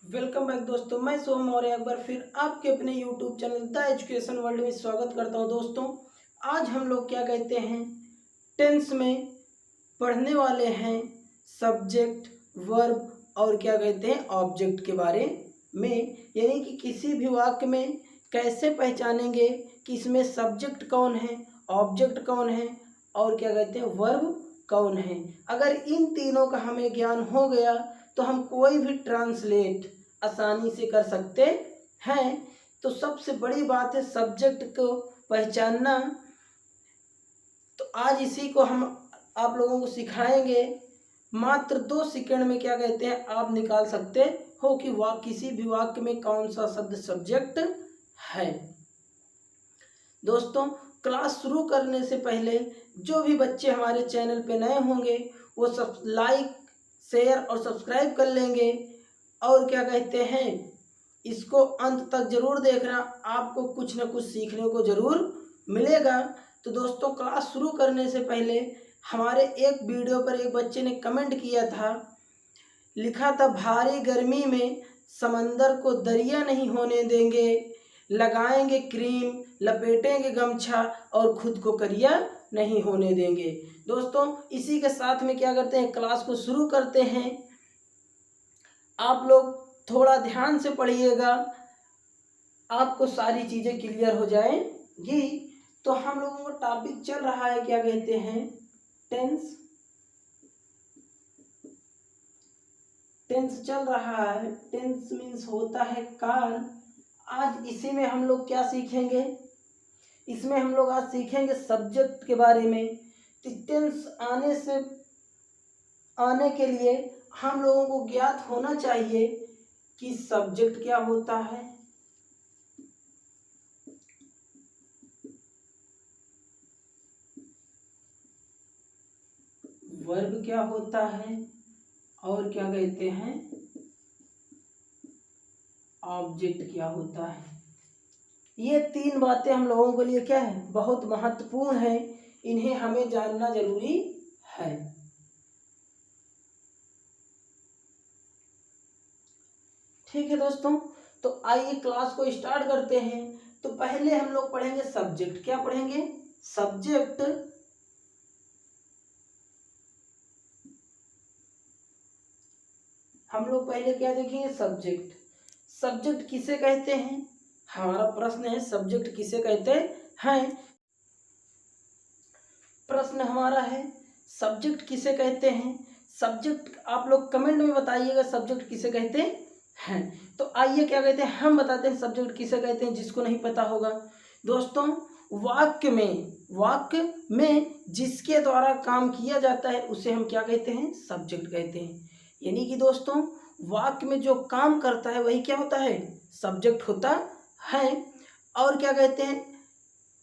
Welcome back दोस्तों। मैं सोम मौर्य एक बार फिर आपके अपने YouTube channel the education world में स्वागत करता हूं। दोस्तों आज हम लोग क्या कहते हैं टेंस में पढ़ने वाले हैं सब्जेक्ट, वर्ब और क्या कहते हैं ऑब्जेक्ट के बारे में। यानी कि किसी भी वाक्य में कैसे पहचानेंगे कि इसमें सब्जेक्ट कौन है, ऑब्जेक्ट कौन है और क्या कहते हैं वर्ब कौन है। अगर इन तीनों का हमें ज्ञान हो गया तो हम कोई भी ट्रांसलेट आसानी से कर सकते हैं। तो सबसे बड़ी बात है सब्जेक्ट को पहचानना। तो आज इसी को हम आप लोगों को सिखाएंगे। मात्र 2 सेकंड में क्या कहते हैं आप निकाल सकते हो कि किसी भी वाक्य में कौन सा शब्द सब्जेक्ट है। दोस्तों क्लास शुरू करने से पहले जो भी बच्चे हमारे चैनल पे नए होंगे वो सब लाइक, शेयर और सब्सक्राइब कर लेंगे और क्या कहते हैं इसको अंत तक जरूर देखना, आपको कुछ ना कुछ सीखने को जरूर मिलेगा। तो दोस्तों क्लास शुरू करने से पहले हमारे एक वीडियो पर एक बच्चे ने कमेंट किया था, लिखा था भारी गर्मी में समंदर को दरिया नहीं होने देंगे, लगाएंगे क्रीम, लपेटेंगे गमछा और खुद को करिया नहीं होने देंगे। दोस्तों इसी के साथ में क्या करते हैं क्लास को शुरू करते हैं। आप लोग थोड़ा ध्यान से पढ़िएगा, आपको सारी चीज़ें क्लियर हो जाएंगी। तो हम लोगों का टॉपिक चल रहा है क्या कहते हैं टेंस। टेंस चल रहा है, टेंस मीन्स होता है काल। आज इसी में हम लोग क्या सीखेंगे, इसमें हम लोग आज सीखेंगे सब्जेक्ट के बारे में। तो टेंस आने के लिए हम लोगों को ज्ञात होना चाहिए कि सब्जेक्ट क्या होता है, वर्ब क्या होता है और क्या कहते हैं ऑब्जेक्ट क्या होता है। ये 3 बातें हम लोगों के लिए क्या है बहुत महत्वपूर्ण है, इन्हें हमें जानना जरूरी है। ठीक है दोस्तों, तो आइए क्लास को स्टार्ट करते हैं। तो पहले हम लोग पढ़ेंगे सब्जेक्ट। क्या पढ़ेंगे सब्जेक्ट। हम लोग पहले क्या देखेंगे सब्जेक्ट। सब्जेक्ट किसे कहते हैं, हमारा प्रश्न है सब्जेक्ट किसे कहते हैं। प्रश्न हमारा है सब्जेक्ट किसे कहते हैं। सब्जेक्ट आप लोग कमेंट में बताइएगा सब्जेक्ट किसे कहते हैं। तो आइए क्या कहते हैं हम बताते हैं सब्जेक्ट किसे कहते हैं, जिसको नहीं पता होगा। दोस्तों वाक्य में जिसके द्वारा काम किया जाता है उसे हम क्या कहते हैं सब्जेक्ट कहते हैं। यानी कि दोस्तों वाक्य में जो काम करता है वही क्या होता है सब्जेक्ट होता है। और क्या कहते हैं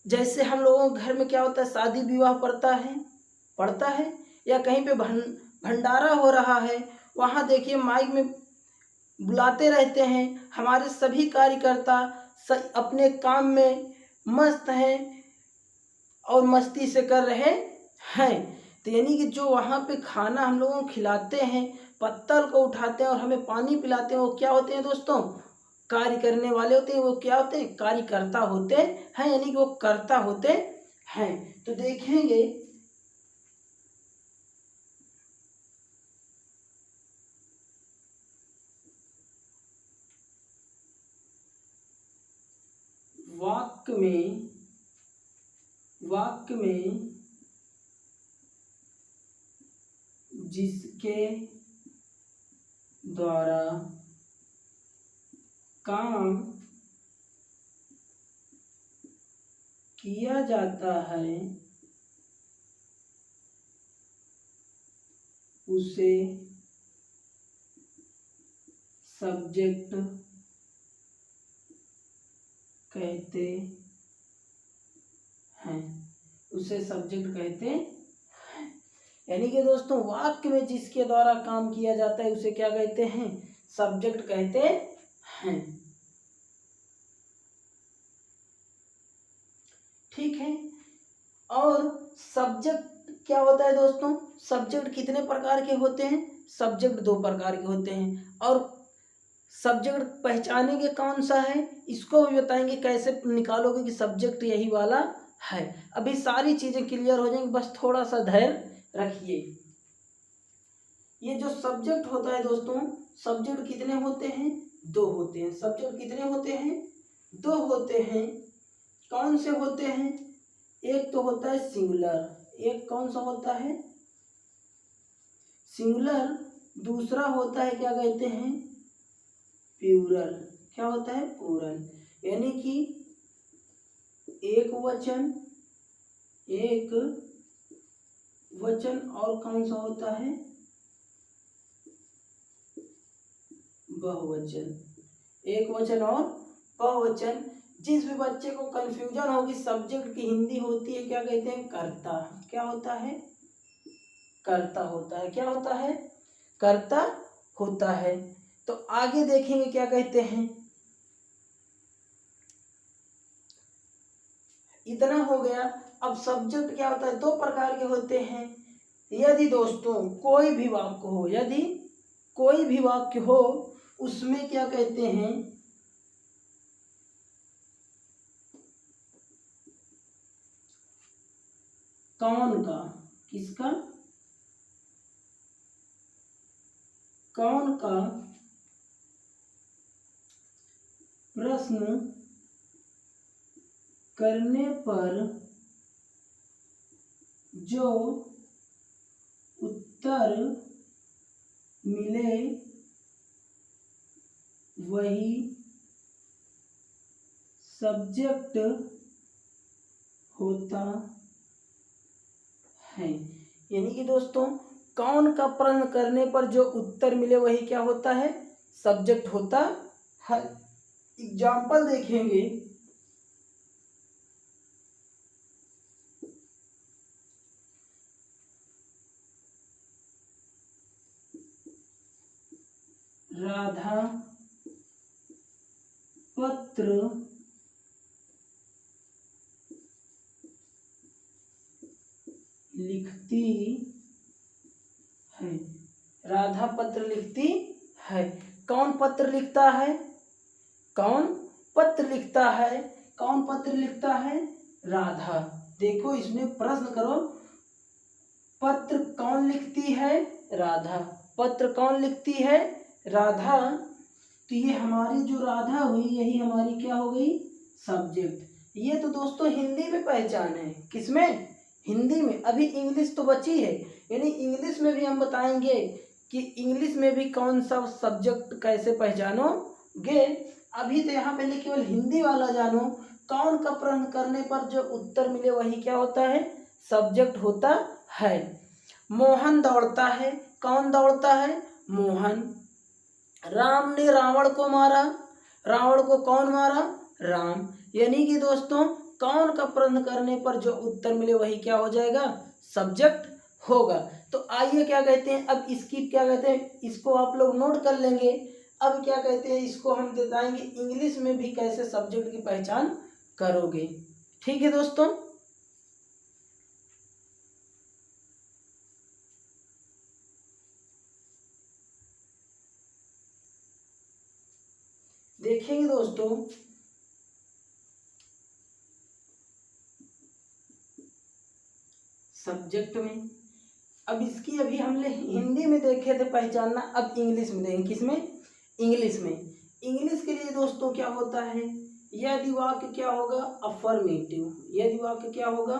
जैसे हम लोगों के घर में क्या होता है शादी विवाह पड़ता है या कहीं पे भंडारा हो रहा है, वहाँ देखिए माइक में बुलाते रहते हैं। हमारे सभी कार्यकर्ता अपने काम में मस्त हैं और मस्ती से कर रहे हैं। तो यानी कि जो वहाँ पे खाना हम लोगों को खिलाते हैं, पत्तल को उठाते हैं और हमें पानी पिलाते हैं, वो क्या होते हैं दोस्तों कार्य करने वाले होते हैं। वो क्या होते हैं कार्यकर्ता होते हैं, यानी कि वो कर्ता होते हैं। तो देखेंगे वाक्य में जिसके द्वारा काम किया जाता है उसे सब्जेक्ट कहते हैं। यानी कि दोस्तों वाक्य में जिसके द्वारा काम किया जाता है उसे क्या कहते हैं सब्जेक्ट कहते हैं। ठीक है। और सब्जेक्ट क्या होता है दोस्तों, सब्जेक्ट कितने प्रकार के होते हैं, सब्जेक्ट 2 प्रकार के होते हैं। और सब्जेक्ट पहचानेंगे कौन सा है, इसको भी बताएंगे कैसे निकालोगे कि सब्जेक्ट यही वाला है। अभी सारी चीज़ें क्लियर हो जाएंगी, बस थोड़ा सा धैर्य रखिए। ये जो सब्जेक्ट होता है दोस्तों, सब्जेक्ट कितने होते हैं? 2 होते हैं। सब्जेक्ट कितने होते हैं? 2 होते हैं। कौन से होते हैं? एक तो होता है सिंगुलर, एक कौन सा होता है? सिंगुलर। दूसरा होता है क्या कहते हैं? प्लूरल। क्या होता है? प्लूरल। यानी कि एक वचन और कौन सा होता है? बहुवचन। एक वचन और बहुवचन। जिस भी बच्चे को कंफ्यूजन होगी, सब्जेक्ट की हिंदी होती है क्या कहते हैं? कर्ता। क्या होता है? कर्ता होता है। क्या होता है? कर्ता होता है। तो आगे देखेंगे क्या कहते हैं। इतना हो गया। अब सब्जेक्ट क्या होता है? 2 प्रकार के होते हैं। यदि दोस्तों कोई भी वाक्य हो, यदि कोई भी वाक्य हो, उसमें क्या कहते हैं? कौन का, किसका? कौन का प्रश्न करने पर जो उत्तर मिले वही सब्जेक्ट होता है। यानी कि दोस्तों कौन का प्रश्न करने पर जो उत्तर मिले वही क्या होता है? सब्जेक्ट होता है। एग्जाम्पल देखेंगे। राधा पत्र लिखती है। राधा पत्र लिखती है। कौन पत्र लिखता है? कौन पत्र लिखता है? कौन पत्र लिखता है? राधा। देखो इसमें प्रश्न करो, पत्र कौन लिखती है? राधा। पत्र कौन लिखती है? राधा। तो ये हमारी जो राधा हुई, यही हमारी क्या हो गई? सब्जेक्ट। ये तो दोस्तों हिंदी में पहचान है। किसमें? हिंदी में। अभी इंग्लिश तो बची है, यानी इंग्लिश में भी हम बताएंगे कि इंग्लिश में भी कौन सा सब्जेक्ट कैसे पहचानोगे। अभी तो यहाँ पहले केवल हिंदी वाला जानो। कौन का प्रश्न करने पर जो उत्तर मिले वही क्या होता है? सब्जेक्ट होता है। मोहन दौड़ता है। कौन दौड़ता है? मोहन। राम ने रावण को मारा। रावण को कौन मारा? राम। यानी कि दोस्तों कौन का प्रश्न करने पर जो उत्तर मिले वही क्या हो जाएगा? सब्जेक्ट होगा। तो आइए क्या कहते हैं, अब इसकी क्या कहते हैं, इसको आप लोग नोट कर लेंगे। अब क्या कहते हैं, इसको हम बताएंगे इंग्लिश में भी कैसे सब्जेक्ट की पहचान करोगे। ठीक है दोस्तों। देखेंगे दोस्तों, सब्जेक्ट में अब इसकी अभी हमने हिंदी में देखे थे पहचानना, अब इंग्लिश में देखेंगे। किसमें? इंग्लिश में। इंग्लिश के लिए दोस्तों क्या होता है? यदि वाक्य क्या होगा? अफर्मेटिव। यदि वाक्य क्या होगा?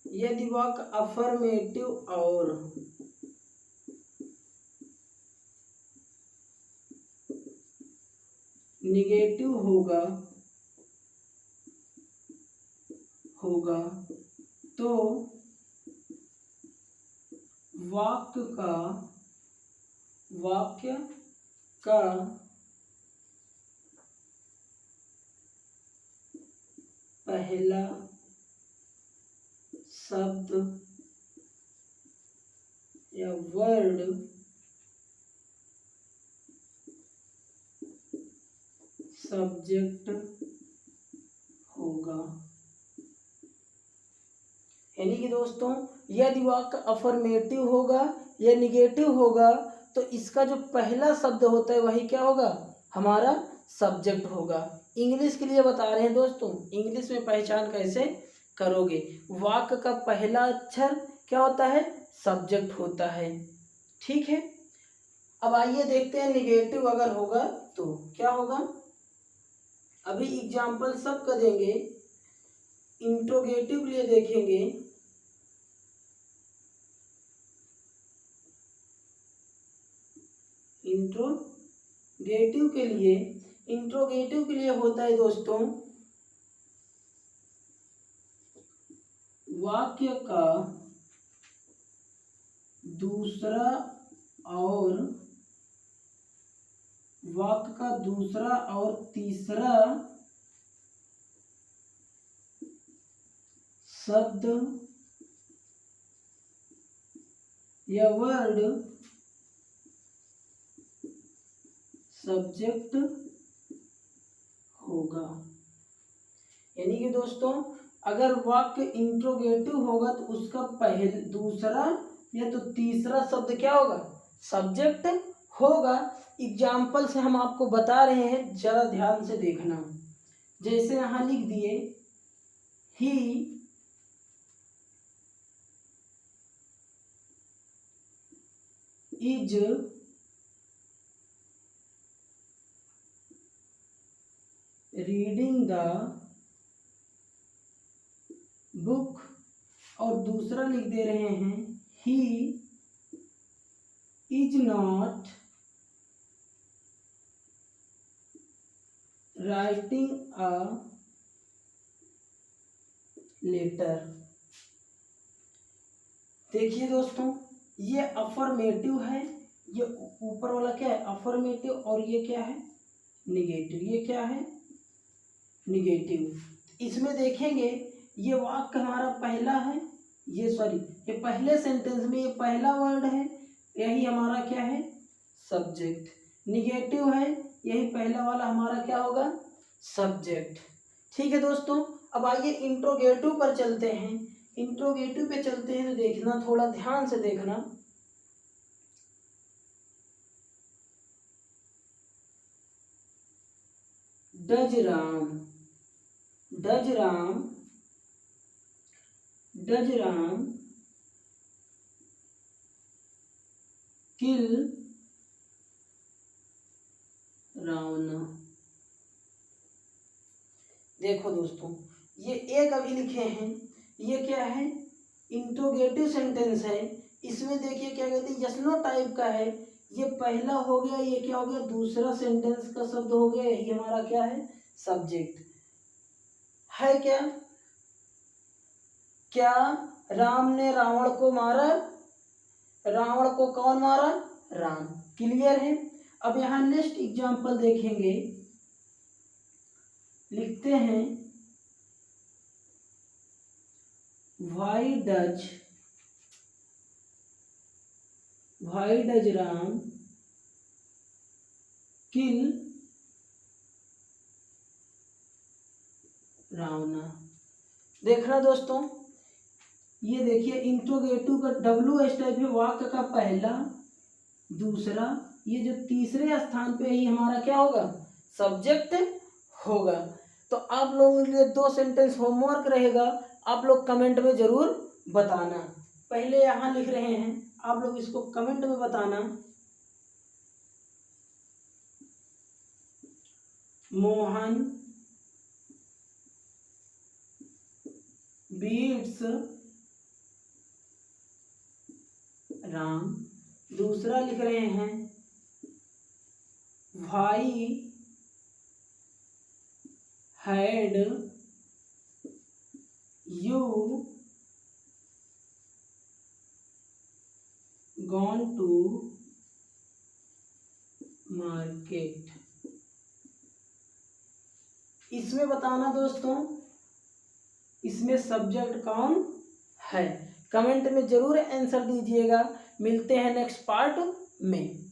यदि वाक्य अफर्मेटिव और निगेटिव होगा तो वाक्य का पहला शब्द या वर्ड सब्जेक्ट होगा। यानी कि दोस्तों यदि वाक्य अफर्मेटिव होगा या निगेटिव होगा तो इसका जो पहला शब्द होता है वही क्या होगा, हमारा सब्जेक्ट होगा। इंग्लिश के लिए बता रहे हैं दोस्तों, इंग्लिश में पहचान कैसे करोगे, वाक्य का पहला अक्षर क्या होता है, सब्जेक्ट होता है। ठीक है, अब आइए देखते हैं निगेटिव अगर होगा तो क्या होगा। अभी एग्जाम्पल सबका देंगे, इंट्रोगेटिव के लिए देखेंगे। इंट्रोगेटिव के लिए होता है दोस्तों, वाक्य का दूसरा और तीसरा शब्द या वर्ड सब्जेक्ट होगा। यानी कि दोस्तों अगर वाक्य इंट्रोगेटिव होगा तो उसका दूसरा या तो तीसरा शब्द क्या होगा, सब्जेक्ट होगा। एग्जाम्पल से हम आपको बता रहे हैं, जरा ध्यान से देखना। जैसे यहाँ लिख दिए he is reading the book, और दूसरा लिख दे रहे हैं he is not writing a letter. देखिए दोस्तों ये अफर्मेटिव है, ये ऊपर वाला क्या है, अफर्मेटिव, और ये क्या है, निगेटिव। ये क्या है, निगेटिव। इसमें देखेंगे ये वाक्य हमारा पहला है, ये पहले सेंटेंस में ये पहला वर्ड है, यही हमारा क्या है, सब्जेक्ट। निगेटिव है, यही पहला वाला हमारा क्या होगा, सब्जेक्ट। ठीक है दोस्तों, अब आइए इंट्रोगेटिव पर चलते हैं। इंट्रोगेटिव पे चलते हैं तो देखना, थोड़ा ध्यान से देखना। डज राम किल रावण। देखो दोस्तों ये एक अभी लिखे हैं, ये क्या है, इंट्रोगेटिव सेंटेंस है। इसमें देखिए क्या कहते हैं, यस नो टाइप का है। ये पहला हो गया, ये क्या हो गया, दूसरा सेंटेंस का शब्द हो गया, यही हमारा क्या है, सब्जेक्ट है। क्या राम ने रावण को मारा, रावण को कौन मारा, राम। क्लियर है। अब यहाँ नेक्स्ट एग्जाम्पल देखेंगे, लिखते हैं वाई डज राम किल रावण। देखना दोस्तों, ये देखिए इंट्रोगेटिव का डब्ल्यू एस टाइप है, वाक्य का पहला दूसरा, ये जो तीसरे स्थान पे ही हमारा क्या होगा, सब्जेक्ट होगा। तो आप लोगों के लिए 2 सेंटेंस होमवर्क रहेगा, आप लोग कमेंट में जरूर बताना। पहले यहाँ लिख रहे हैं, आप लोग इसको कमेंट में बताना। मोहन बीट्स राम। दूसरा लिख रहे हैं भाई had you gone to market. इसमें बताना दोस्तों, इसमें सब्जेक्ट कौन है, कमेंट में जरूर आंसर दीजिएगा। मिलते हैं नेक्स्ट पार्ट में।